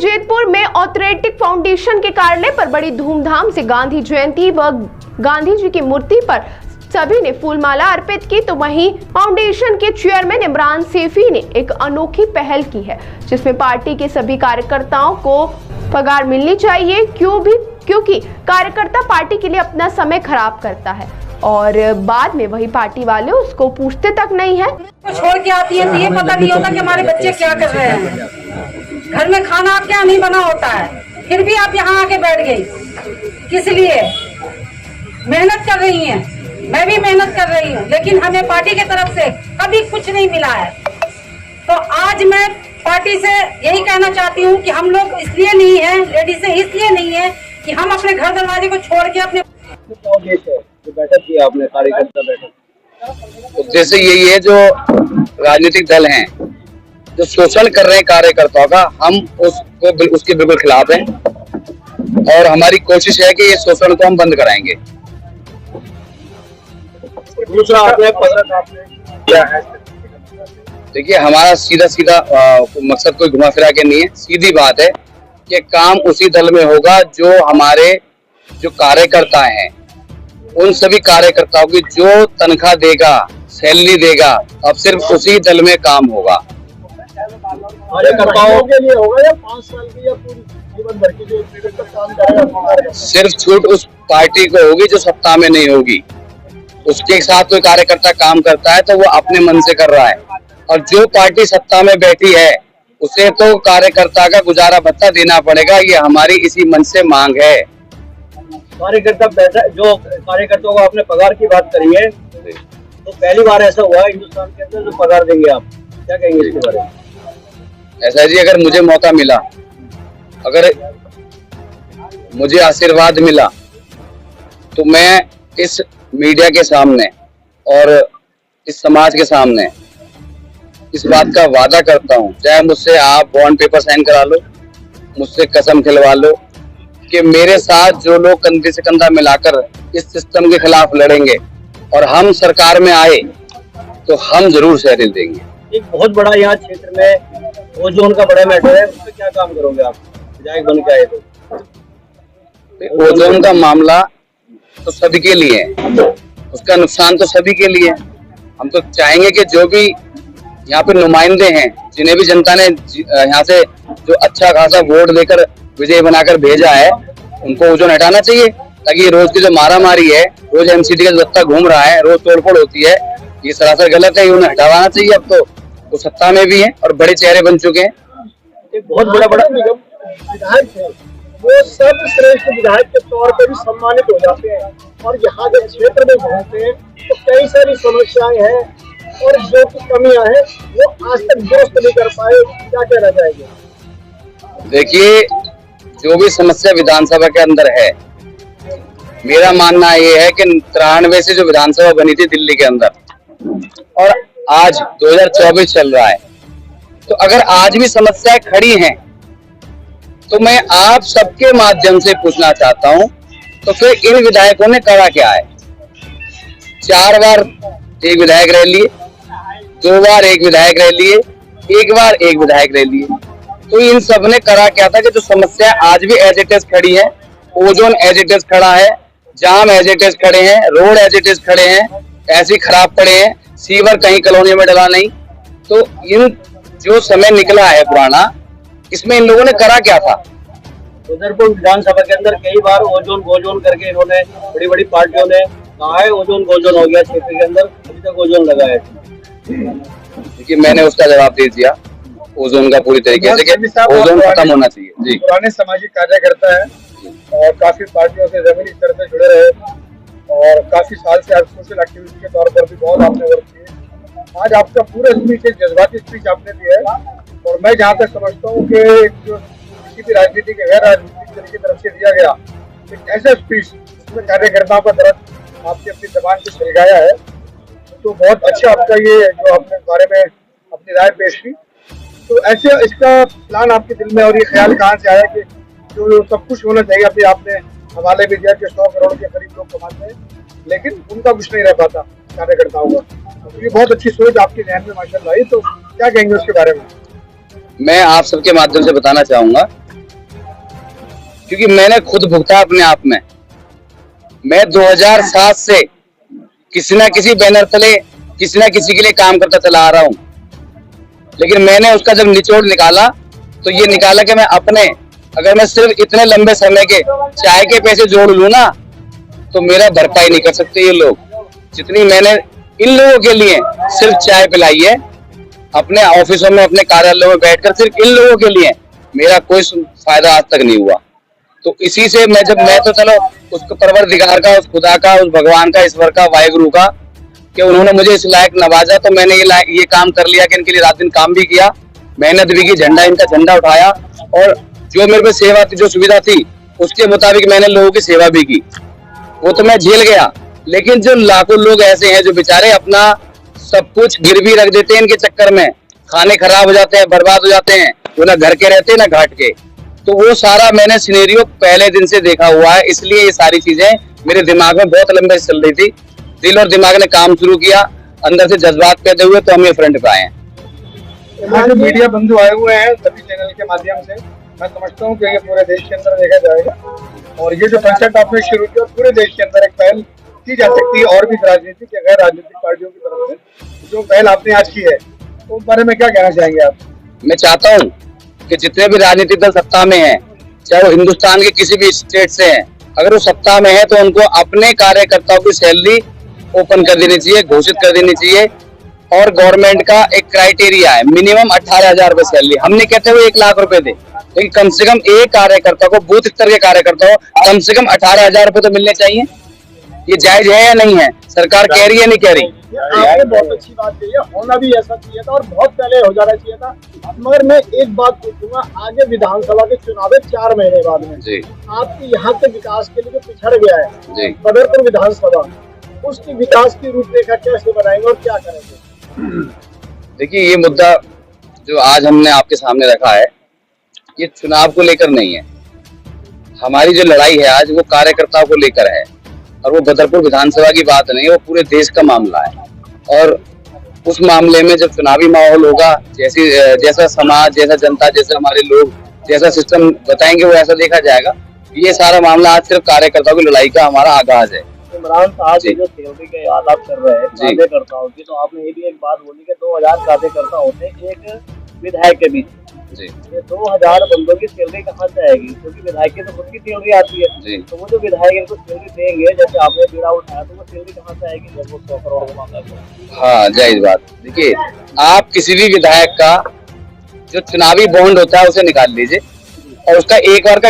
जैतपुर में ऑर्थरेटिक फाउंडेशन के कार्यालय पर बड़ी धूमधाम से गांधी जयंती व गांधी जी की मूर्ति पर सभी ने फूलमाला अर्पित की। तो वहीं फाउंडेशन के चेयरमैन इमरान सैफी ने एक अनोखी पहल की है, जिसमें पार्टी के सभी कार्यकर्ताओं को पगार मिलनी चाहिए, क्योंकि कार्यकर्ता पार्टी के लिए अपना समय खराब करता है और बाद में वही पार्टी वाले उसको पूछते तक नहीं है। छोड़ के आती है तो ये पता नहीं होता कि हमारे बच्चे क्या कर रहे हैं। घर में खाना क्या नहीं बना होता है, फिर भी आप यहाँ आके बैठ गई। किस लिए? मेहनत कर रही हैं, मैं भी मेहनत कर रही हूँ, लेकिन हमें पार्टी की तरफ से कभी कुछ नहीं मिला है। तो आज मैं पार्टी से यही कहना चाहती हूँ कि हम लोग इसलिए नहीं है, लेडीज इसलिए नहीं है कि हम अपने घर दरवाजे को छोड़ के अपने बैठक किया आपने, कार्यकर्ता बैठक। उद्देश्य यही है, जो राजनीतिक दल हैं जो शोषण कर रहे हैं कार्यकर्ताओं का, हम उसके बिल्कुल खिलाफ हैं और हमारी कोशिश है कि ये शोषण को हम बंद कराएंगे। दूसरा आपने क्या है? देखिए, हमारा सीधा मकसद कोई घुमा फिरा के नहीं है। सीधी बात है कि काम उसी दल में होगा जो कार्यकर्ता हैं, उन सभी कार्यकर्ताओं की जो तनख्वाह देगा, सैलरी देगा, अब सिर्फ उसी दल में काम होगा। कार्यकर्ताओं के लिए होगा या 5 साल की या पूरी जीवन भर की जो काम करेगा? सिर्फ छूट उस पार्टी को होगी जो सत्ता में नहीं होगी। उसके साथ कोई कार्यकर्ता काम करता है तो वो अपने मन से कर रहा है, और जो पार्टी सत्ता में बैठी है उसे तो कार्यकर्ता का गुजारा भत्ता देना पड़ेगा। ये हमारी इसी मन से मांग है। कार्यकर्ता बैठा, जो कार्यकर्ताओं को आपने पगार की बात करी है, तो पहली बार ऐसा हुआ है हिंदुस्तान के अंदर जो पगार देंगे आप, क्या कहेंगे इसके बारे में? ऐसा जी, अगर मुझे मौका मिला, अगर मुझे आशीर्वाद मिला, तो मैं इस मीडिया के सामने और इस समाज के सामने इस बात का वादा करता हूँ, चाहे मुझसे आप बॉन्ड पेपर साइन करा लो, मुझसे कसम खिलवा लो, कि मेरे साथ जो लोग कंधे से कंधा मिलाकर इस सिस्टम के खिलाफ लड़ेंगे और हम सरकार में आए तो हम जरूर शहरी देंगे। एक बहुत बड़ा यहाँ क्षेत्र में ओजोन का बड़ा मैटर है, उस पर क्या काम करोगे आप विधायक बन के आए तो? ओजोन का मामला तो सभी के लिए है, उसका नुकसान तो सभी के लिए है। हम तो चाहेंगे कि जो भी यहाँ पे नुमाइंदे हैं, जिन्हें भी जनता ने यहाँ से जो अच्छा खासा वोट देकर विजय बनाकर भेजा है, उनको ओजोन हटाना चाहिए, ताकि रोज की जो मारामारी है, रोज एमसीडी का दत्ता घूम रहा है, रोज तोड़फोड़ होती है, ये सरासर गलत है। उन्हें हटाना चाहिए। अब तो वो सत्ता में भी है और बड़े चेहरे बन चुके हैं। एक बहुत बड़ा विधायक है, वो सर्वश्रेष्ठ विधायक के तौर पर भी सम्मानित हो जाते हैं, और यहाँ जब क्षेत्र में घूमते हैं तो कई सारी समस्याएं हैं और जो कुछ कमियां हैं वो आज तक दुरुस्त नहीं कर पाए। क्या कहना चाहेंगे? देखिए, जो भी समस्या विधानसभा के अंदर है, मेरा मानना ये है कि 93 से जो विधानसभा बनी थी दिल्ली के अंदर, और आज 2024 चल रहा है, तो अगर आज भी समस्याएं खड़ी हैं तो मैं आप सबके माध्यम से पूछना चाहता हूं, तो फिर इन विधायकों ने करा क्या है? 4 बार एक विधायक रह लिए, 2 बार एक विधायक रह लिए, 1 बार एक विधायक रह लिए, तो इन सब ने करा क्या था कि जो समस्या आज भी एज इट इज खड़ी है, ओजोन एज इट इज खड़ा है, जाम एज इट इज खड़े हैं, रोड एज इट इज खड़े हैं, ऐसे खराब पड़े हैं, सीवर कहीं कॉलोनी में डला नहीं। तो इन जो समय निकला है पुराना, इसमें इन लोगों ने करा क्या था? रुद्रपुर विधानसभा के अंदर कई बार ओजोन गोजोन करके इन्होंने बड़ी बड़ी पार्टियों ने कहा है ओजोन गोजोन हो गया क्षेत्र के अंदर, अभी तक ओजोन लगा है। देखिए, मैंने उसका जवाब दे दिया, ओजोन का पूरी तरीके से ओजोन खत्म होना चाहिए। जी, पुराने सामाजिक कार्यकर्ता है और काफी पार्टियों से जमीनी स्तर से जुड़े रहे और काफी साल से आप सोशल एक्टिविटी के तौर पर भी बहुत आपने वर्क किए। आज आपका पूरा स्पीच एक जज्बाती स्पीच आपने दिया है, और मैं जहाँ तक समझता हूँ कि जो किसी भी राजनीति के गैर राजनीतिक दल की तरफ से दिया गया एक ऐसा स्पीच जिसमें कार्यकर्ताओं का दर्द आपने अपनी जबान से सुलझाया है, तो बहुत अच्छा आपका ये जो आपने बारे में अपनी राय पेश की। तो ऐसे इसका प्लान आपके दिल में और ये ख्याल कहाँ से आया कि जो सब कुछ होना चाहिए? अभी आपने हवाले भी दिया कि 100 करोड़ के करीब लोग कमाते हैं, लेकिन उनका कुछ नहीं रह पाता कार्यकर्ताओं का। तो ये बहुत अच्छी सोच आपके ध्यान में माशाल्लाह है, तो क्या कहेंगे उसके बारे में? मैं आप सबके माध्यम से बताना चाहूंगा क्योंकि मैंने खुद भुगता अपने आप में। मैं 2007 से किसी ना किसी बैनर तले किसी ना किसी के लिए काम करता चला आ रहा हूँ, लेकिन मैंने उसका जब निचोड़ निकाला तो ये निकाला कि मैं अपने, अगर मैं सिर्फ इतने लंबे समय के चाय के पैसे जोड़ लूं ना तो मेरा भरपाई नहीं कर सकते ये लोग। जितनी मैंने इन लोगों के लिए सिर्फ चाय पिलाई है अपने ऑफिसों में, अपने कार्यालयों में बैठकर, सिर्फ इन लोगों के लिए मेरा कोई फायदा आज तक नहीं हुआ। तो इसी से मैं तो चलो उस परवरदिगार का, उस खुदा का, उस भगवान का, ईश्वर का, वाहिगुरु का, कि उन्होंने मुझे इस लायक नवाजा, तो मैंने ये काम कर लिया कि इनके लिए रात दिन काम भी किया, मेहनत भी की, इनका झंडा उठाया, और जो मेरे पे सेवा थी, जो सुविधा थी, उसके मुताबिक मैंने लोगों की सेवा भी की। वो तो मैं झेल गया, लेकिन जो लाखों लोग ऐसे हैं जो बेचारे अपना सब कुछ गिरवी रख देते हैं इनके चक्कर में, खाने खराब हो जाते हैं, बर्बाद हो जाते हैं, वो ना घर के रहते हैं ना घाट के। तो वो सारा मैंने सिनेरियो पहले दिन से देखा हुआ है, इसलिए ये सारी चीजें मेरे दिमाग में बहुत लंबे से चल रही थी। दिल और दिमाग ने काम शुरू किया, अंदर से जज्बात पैदा हुए, तो हम ये फ्रंट पे आए हैं। यहाँ जो मीडिया बंधु आए हुए हैं सभी चैनल के माध्यम से, मैं समझता हूँ कि ये पूरे देश के अंदर देखा जाएगा, और ये जो कंसेप्ट आपने शुरू किया पूरे देश के अंदर एक पहल की जा सकती है, और भी राजनीतिक या गैर राजनीतिक पार्टियों की तरफ से जो पहल आपने आज की है, तो उस बारे में क्या कहना चाहेंगे आप? मैं चाहता हूँ कि जितने भी राजनीतिक दल सत्ता में हैं, चाहे वो हिंदुस्तान के किसी भी स्टेट से हैं, अगर वो सत्ता में है तो उनको अपने कार्यकर्ताओं की सैलरी ओपन कर देनी चाहिए, घोषित कर देनी चाहिए। और गवर्नमेंट का एक क्राइटेरिया है, मिनिमम 18,000 रुपए सैलरी। हम नहीं कहते हुए 1 लाख रुपए दे, लेकिन कम से कम एक कार्यकर्ता को, बूथ स्तर के कार्यकर्ता को कम से कम 18,000 रुपए तो मिलने चाहिए। ये जायज है या नहीं है? सरकार कह रही है नहीं कह रही? आपने बहुत अच्छी बात कही है, होना भी ऐसा चाहिए था और बहुत पहले हो जाना चाहिए था। मगर मैं एक बात पूछूंगा, आगे विधानसभा के चुनाव है 4 महीने बाद में जी, आपके यहाँ के विकास के लिए जो पिछड़ गया है जी, बदरपुर विधानसभा, उसकी विकास की रूपरेखा कैसे बनाएंगे और क्या करेंगे? देखिए, ये मुद्दा जो आज हमने आपके सामने रखा है, ये चुनाव को लेकर नहीं है। हमारी जो लड़ाई है आज, वो कार्यकर्ताओं को लेकर है, और वो बदरपुर विधानसभा की बात नहीं है, वो पूरे देश का मामला है। और उस मामले में जब चुनावी माहौल होगा, जैसा समाज, जैसा जनता, जैसे हमारे लोग, जैसा सिस्टम बताएंगे, वो ऐसा देखा जाएगा। ये सारा मामला आज सिर्फ कार्यकर्ताओं की लड़ाई का हमारा आगाज है। इमरान साहब जो सैलरी के आलाप कर रहे हैं कार्यकर्ताओं की, तो आपने ये भी एक बात बोली कि 2000 कार्यकर्ता होते हैं एक विधायक के बीच। जी, ये 2000 बंदों की सैलरी कहाँ से आएगी? क्योंकि विधायक की तो खुद की सैलरी आती है। जी। तो वो जो विधायक इनको सैलरी देंगे, जैसे आपने बीड़ा उठाया, तो वो सैलरी कहाँ से आएगी जब वो 100 करोड़ का मामला है? हाँ, जायज बात। देखिए, आप किसी भी विधायक का जो चुनावी बॉन्ड होता है उसे निकाल लीजिए, और उसका एक बार का